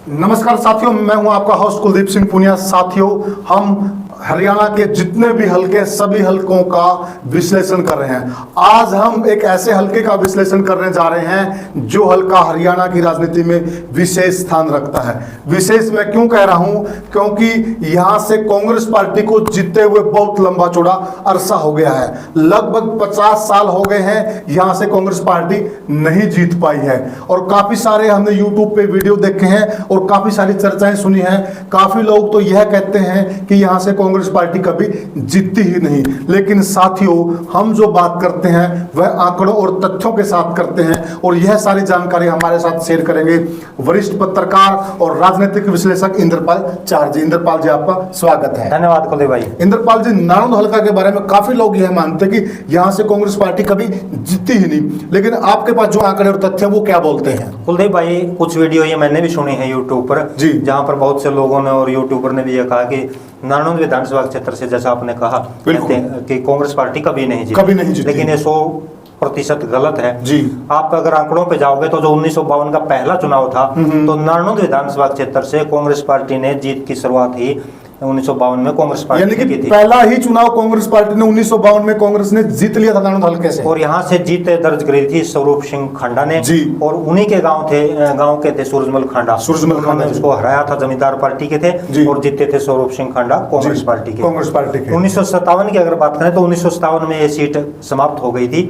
नमस्कार साथियों, मैं हूं आपका होस्ट कुलदीप सिंह पुनिया। साथियों, हम हरियाणा के जितने भी हलके सभी हलकों का विश्लेषण कर रहे हैं। आज हम एक ऐसे हलके का विश्लेषण करने जा रहे हैं जो हलका हरियाणा की राजनीति में विशेष स्थान रखता है। विशेष मैं क्यों कह रहा हूं, क्योंकि यहां से कांग्रेस पार्टी को जीते हुए बहुत लंबा चौड़ा अरसा हो गया है। लगभग 50 साल हो गए हैं यहां से कांग्रेस पार्टी नहीं जीत पाई है। और काफी सारे हमने यूट्यूब पे वीडियो देखे हैं और काफी सारी चर्चाएं सुनी हैं। काफी लोग तो यह कहते हैं कि यहां से कांग्रेस पार्टी कभी जीतती ही नहीं। लेकिन साथियों, हम जो बात करते हैं वह आंकड़ों और तथ्यों के साथ करते हैं और यह सारी जानकारी हमारे साथ शेयर करेंगे वरिष्ठ पत्रकार और राजनीतिक विश्लेषक इंद्रपाल चार जी। इंद्रपाल जी, आपका स्वागत है। धन्यवाद कुलदीप भाई। इंद्रपाल जी, नारनौंद हलका के बारे में काफी लोग यह मानते हैं कि यहां से कांग्रेस पार्टी कभी जीतती ही नहीं, लेकिन आपके पास जो आंकड़े और तथ्य वो क्या बोलते हैं? कुलदीप भाई, कुछ वीडियो ये मैंने भी सुनी है यूट्यूब पर जी, जहां पर बहुत से लोगों ने और यूट्यूबर ने भी ये कहा कि नारनौंद विधानसभा क्षेत्र से, जैसा आपने कहा, कहते हैं कि कांग्रेस पार्टी कभी नहीं जीती, लेकिन ये 100% गलत है जी। आप अगर आंकड़ों पे जाओगे तो जो 1952 का पहला चुनाव था तो नारनौंद विधानसभा क्षेत्र से कांग्रेस पार्टी ने जीत की शुरुआत ही 1952 में कांग्रेस पार्टी यानी कि की थी। पहला ही चुनाव कांग्रेस पार्टी ने 1952 में कांग्रेस ने जीत लिया था नारनौंद हलके से। और यहाँ से जीत दर्ज करी थी स्वरूप सिंह खांडा ने जी। और उन्हीं के गांव के थे सूरजमल खांडा। उन्होंने उसको हराया था, जमींदार पार्टी के थे और जीते थे स्वरूप सिंह खांडा कांग्रेस पार्टी के। 1957 की अगर बात करें तो 1957 में ये सीट समाप्त हो गई थी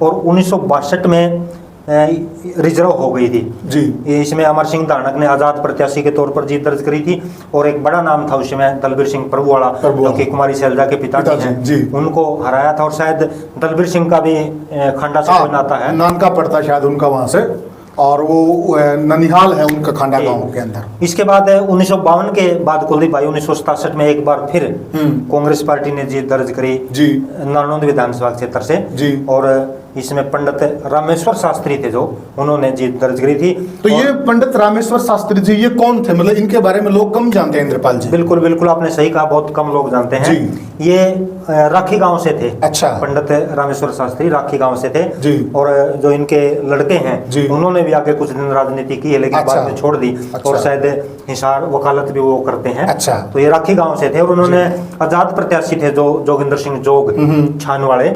और 1962 में रिजर्व हो गई थी जी। इसमें अमर सिंह धानक ने आजाद प्रत्याशी के तौर पर जीत दर्ज करी थी और एक बड़ा नाम था उसमें दलबीर सिंह प्रभुवाड़ा, जो कि कुमारी शैलजा के पिताजी हैं, उनको हराया था। और शायद दलबीर सिंह का भी खंडा से कोई नाता है, नानका पड़ता है शायद उनका वहां से, और वो ननिहाल है उनका खांडा गांव के अंदर। इसके बाद 1952 के बाद कुलदीप भाई 1967 में एक बार फिर कांग्रेस पार्टी ने जीत दर्ज करी जी नारनौंद विधानसभा क्षेत्र से जी। और इसमें पंडित रामेश्वर शास्त्री थे जो उन्होंने जीत दर्ज करी थी। तो ये पंडित रामेश्वर शास्त्री जी ये कौन थे? मतलब इनके बारे में लोग कम जानते हैं इंद्रपाल जी। बिल्कुल बिल्कुल, आपने सही कहा, बहुत कम लोग जानते हैं जी। ये राखी गांव से थे। अच्छा। पंडित रामेश्वर शास्त्री राखी गांव से थे जी। और जो इनके लड़के हैं उन्होंने भी आगे कुछ दिन राजनीति की है, लेकिन बाद में छोड़ दी और शायद हिसार वकालत भी वो करते हैं। अच्छा। तो ये राखी गांव से थे और उन्होंने आजाद प्रत्याशी थे जो जोगिंदर सिंह जोग छान वाले,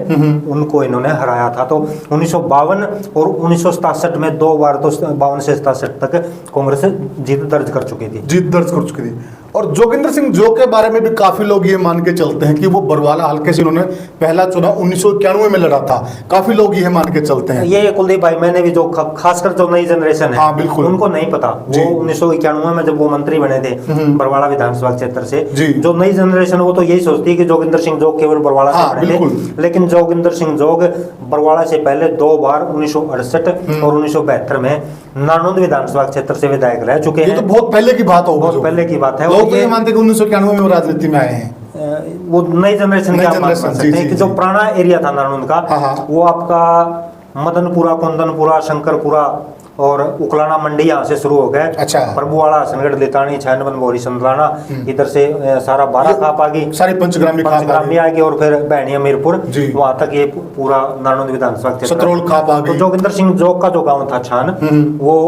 उनको इन्होंने हराया था। तो 1952 और 1967 में दो बार, तो 52 से 67 तक कांग्रेस जीत दर्ज कर चुकी थी। और जोगिंदर सिंह जोग के बारे में भी काफी लोग ये मान के चलते हैं कि वो बरवाला हल्के से उन्होंने पहला चुनाव 1991 में लड़ा था। काफी लोग ये मान के चलते हैं। ये कुलदीप भाई, मैंने भी जो खासकर जो नई जनरेशन है, बिल्कुल, उनको नहीं पता। वो 1991 में जब वो मंत्री बने थे बरवाला विधानसभा क्षेत्र से, जो नई जनरेशन वो तो यही सोचती है कि जोगिंदर सिंह जोग केवल बरवाला से बने थे, लेकिन जोगिंदर सिंह जोग बरवाला से पहले दो बार 1968 और 1972 में नारनौंद विधानसभा क्षेत्र से विधायक रह चुके हैं। ये तो बहुत पहले की बात होगी, बहुत पहले की बात है। लोग तो ये मानते हैं कि 1991 में वो राजनीति में आए हैं। वो नई जनरेशन क्या मान सकते हैं कि जो पुराना एरिया था नारनौंद का, वो आपका मदनपुरा, कुंदनपुरा, शंकरपुरा और उकलाना मंडी यहाँ से शुरू हो गए। अच्छा। प्रभुवाड़ा, हसनगढ़, लितानी, छैनवन, बोरी, संतलाना, इधर से सारा बारा खाप आ गई, सारी पंचग्रामी आ गई और फिर बहनिया मीरपुर, वहां तक ये पूरा नारनौंद विधानसभा सतरोल खाप आ गई। तो जोगिंदर सिंह जोग का जो गांव था छान, वो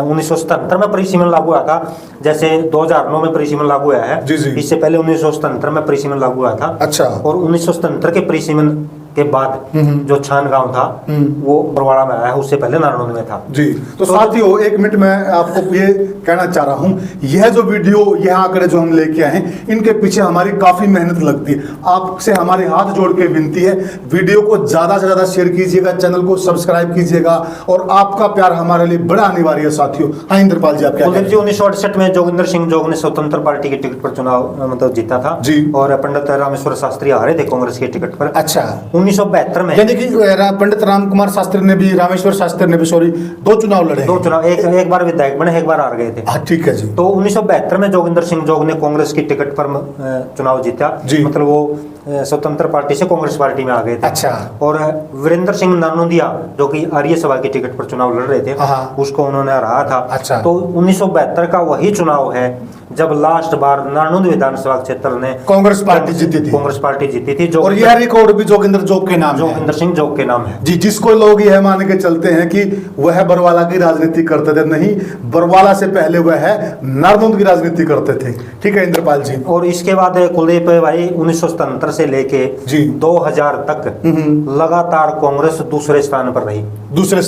1977 में परिसीमन लागू हुआ था। जैसे 2009 में परिसीमन लागू हुआ है, इससे पहले 1977 में परिसीमन लागू हुआ था। अच्छा। और 1977 के परिसीमन के बाद जो छान गांव था वो बरवाड़ा में आया, उससे पहले नारनौंद में था जी। तो साथियों, एक मिनट में आपको ये कहना चाह रहा हूं, यह जो वीडियो, यह आंकड़े जो हम लेके आए हैं, इनके पीछे हमारी काफी मेहनत लगती है। आपसे हमारे हाथ जोड़ के विनती है, वीडियो को ज्यादा से ज्यादा शेयर कीजिएगा, चैनल को सब्सक्राइब कीजिएगा और आपका प्यार हमारे लिए बड़ा अनिवार्य है साथियों। हाँ इंद्रपाल जी, आप क्या? 1968 में जोगिंदर सिंह जोग ने स्वतंत्र पार्टी की टिकट पर चुनाव मतलब जीता था जी। और पंडित रामेश्वर शास्त्री हारे थे कांग्रेस की टिकट पर। अच्छा। 1972 में, यानी कि पंडित राम कुमार शास्त्री ने भी, रामेश्वर शास्त्री ने भी, सॉरी, दो चुनाव लड़े। एक बार विधायक बने, एक बार हार गए थे। ठीक है जी। तो 1972 में जोगिंदर सिंह जोग ने कांग्रेस की टिकट पर चुनाव जीता, मतलब वो स्वतंत्र पार्टी से कांग्रेस पार्टी में आ गए थे। अच्छा। और वीरेंद्र सिंह नानोदिया, जो कि आर्य सभा की टिकट पर चुनाव लड़ रहे थे, उसको उन्होंने हराया था। अच्छा। तो 1972 का वही चुनाव है जब लास्ट बार नारनौंद विधानसभा क्षेत्र ने कांग्रेस पार्टी जीती थी जो, और यह रिकॉर्ड भी जोगिंदर जोग के नाम है, जोगिंदर सिंह जोग के नाम है जी, जिसको लोग यह मान के चलते हैं कि वह बरवाला की राजनीति करते थे। नहीं, बरवाला से पहले वह नारनौंद की राजनीति करते थे। ठीक है इंद्रपाल जी। और इसके बाद कुलदीप भाई 1977 से लेके 2000 तक लगातार कांग्रेस दूसरे स्थान पर रही, दूसरे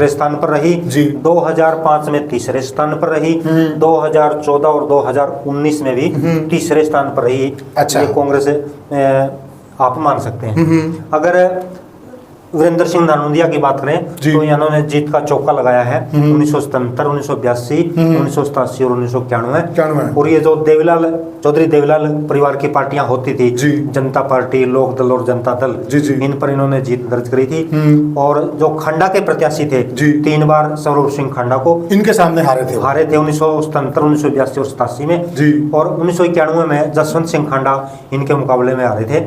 स्थान पर रही जी। 2005 में तीसरे स्थान पर रही, 2014 और 2019 में भी तीसरे स्थान पर रही। अच्छा, ये कांग्रेस आप मान सकते हैं। अगर वीरेंद्र सिंह नानोदिया की बात करें तो इन्होंने जीत का चौका लगाया है 1977, 1982, 1987 और 1991। और ये जो चौधरी देवीलाल परिवार की पार्टियां होती थी, जनता पार्टी, लोक दल और जनता दल, इन पर इन्होंने जीत दर्ज करी थी। और जो खंडा के प्रत्याशी थे 3 बार स्वरूप सिंह खंडा को इनके सामने हारे थे 1977, 1982 और 87 में। और 1991 में जसवंत सिंह खंडा इनके मुकाबले में हारे थे।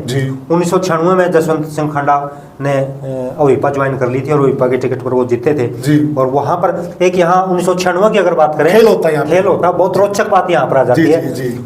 1996 में जसवंत सिंह खंडा ने अविपा ज्वाइन कर ली थी और अविपा के टिकट पर वो जीते थे जी। और वहां पर एक यहाँ 1996 की अगर बात करें, खेल होता बहुत रोचक बात यहाँ पर आ जाती है।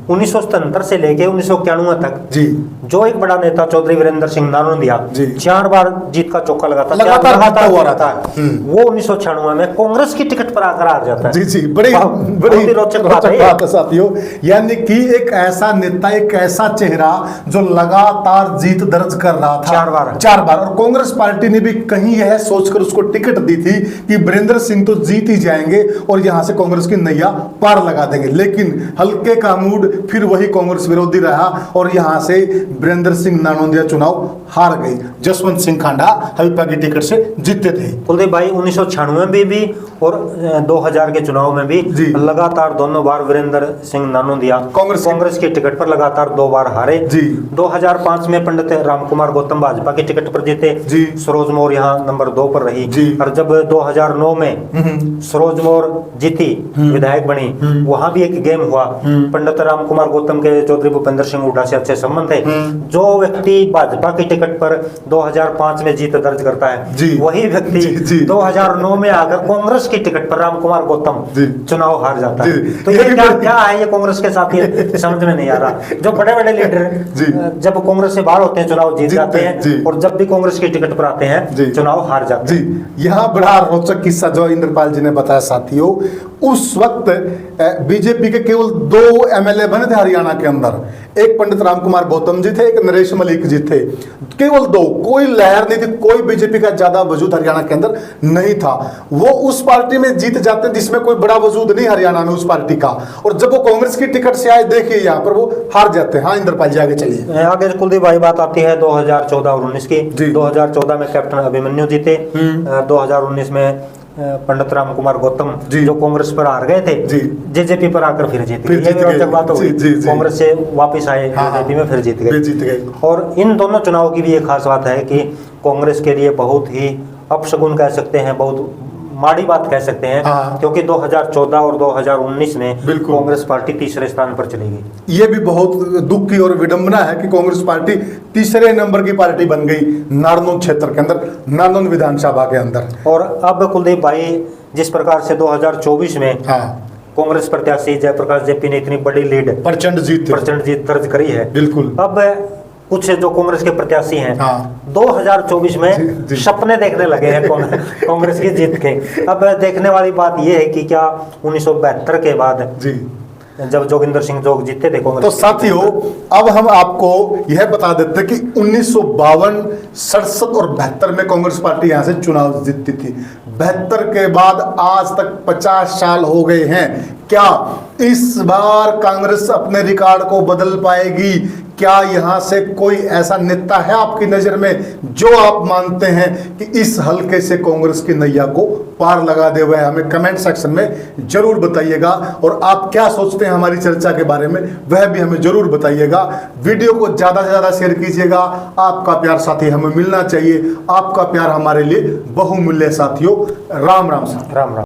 1977 से लेके 1991 तक जी, जो एक बड़ा नेता चौधरी वीरेंद्र सिंह नानोदिया 4 बार जीत का चौका लगाता लगातार हुआ रहता है। वो 1996 में कांग्रेस की टिकट पर आकर हार जाता है। जी, बड़ी रोचक बात है साथियों। यानी कि एक ऐसा नेता, एक ऐसा चेहरा जो लगातार जीत दर्ज कर रहा था 4 बार। और कांग्रेस पार्टी ने भी कहीं यह सोचकर उसको टिकट दी थी कि वीरेंद्र सिंह तो जीत ही जाएंगे और यहां से कांग्रेस की नैया पार लगा देंगे। लेकिन हल्के का मूड फिर वही कांग्रेस विरोधी रहा और यहां से वीरेंद्र सिंह नानोदिया चुनाव हार गई। जसवंत सिंह खांडा हल्का की टिकट से जीते थे। कुलदीप भाई 1996 में भी और 2000 के चुनाव में भी लगातार दोनों बार वीरेंद्र सिंह नानोदिया कांग्रेस की टिकट पर लगातार 2 बार हारे। 2005 में पंडित रामकुमार गौतम भाजपा की टिकट पर जीते, सरोज मोर यहाँ नंबर 2 पर रही। और जब 2009 में सरोज मोर जीती, विधायक बनी, वहां भी एक गेम हुआ। पंडित रामकुमार गौतम के चौधरी भूपेंद्र सिंह हुड्डा से अच्छे संबंध थे। जो व्यक्ति भाजपा की टिकट पर 2005 में जीत दर्ज करता है, वही व्यक्ति 2009 में आकर कांग्रेस की टिकट पर रामकुमार गौतम चुनाव हार जाता है। तो ये क्या है ये कांग्रेस के साथ, ये समझ में नहीं आ रहा। जो बड़े बड़े लीडर जब कांग्रेस से बाहर होते हैं चुनाव जीत जाते हैं और जब भी कांग्रेस की टिकट पर आते हैं चुनाव हार जाते हैं। यहाँ बड़ा रोचक किस्सा जो इंद्रपाल जी ने बताया साथियों, उस वक्त बीजेपी के केवल 2 एमएलए बने थे हरियाणा के अंदर। एक पंडित रामकुमार गौतम जी थे, एक नरेश मलिक जी थे। केवल 2, कोई लहर नहीं थी, कोई बीजेपी का ज्यादा वजूद हरियाणा के अंदर नहीं था। वो उस पार्टी में जीत जाते जिसमें कोई बड़ा वजूद नहीं हरियाणा में उस पार्टी का। और जब वो कांग्रेस की टिकट से आए, देखिए यहाँ पर वो हार जाते हैं। हाँ इंद्रपाल जी आगे चलिए। आगे कुलदीप भाई बात आती है 2014 और 19 की। 2014 में कैप्टन अभिमन्यु जीते, 2019 में पंडित रामकुमार गौतम जो कांग्रेस पर हार गए थे, जेजेपी पर आकर फिर जीत गए। ये रोचक बात होगी, कांग्रेस से वापस आए जेजेपी में, फिर जीत गए। और इन दोनों चुनाव की भी एक खास बात है कि कांग्रेस के लिए बहुत ही अपशगुन कह सकते हैं, बहुत माड़ी बात कह सकते हैं, क्योंकि 2014 और 2019 में कांग्रेस पार्टी तीसरे स्थान पर चली गई। ये भी बहुत दुख की और विडंबना है कि कांग्रेस पार्टी तीसरे नंबर की पार्टी बन गई नारनौंद क्षेत्र के अंदर, नारनौंद विधानसभा के अंदर। और अब कुलदीप भाई जिस प्रकार से 2024 में कांग्रेस प्रत्याशी जयप्रकाश जेपी ने इतनी बड़ी लीड, प्रचंड जीत दर्ज करी है, बिल्कुल अब कुछ जो कांग्रेस के प्रत्याशी हैं 2024 में सपने देखने लगे हैं कांग्रेस की जीत के। अब देखने वाली बात यह है कि क्या 1972 के बाद जब जोगिंदर सिंह जोग जीते थे कांग्रेस, तो साथियों अब हम आपको यह बता देते कि 1952, 67 और 72 में कांग्रेस पार्टी यहां से चुनाव जीतती थी। 72 के बाद आज तक 50 साल हो गए हैं। क्या इस बार कांग्रेस अपने रिकॉर्ड को बदल पाएगी? क्या यहां से कोई ऐसा नेता है आपकी नजर में जो आप मानते हैं कि इस हल्के से कांग्रेस की नैया को पार लगा दे? हुए हमें कमेंट सेक्शन में जरूर बताइएगा। और आप क्या सोचते हैं हमारी चर्चा के बारे में, वह भी हमें जरूर बताइएगा। वीडियो को ज्यादा से ज्यादा शेयर कीजिएगा। आपका प्यार साथी हमें मिलना चाहिए। आपका प्यार हमारे लिए बहुमूल्य साथियों। राम राम।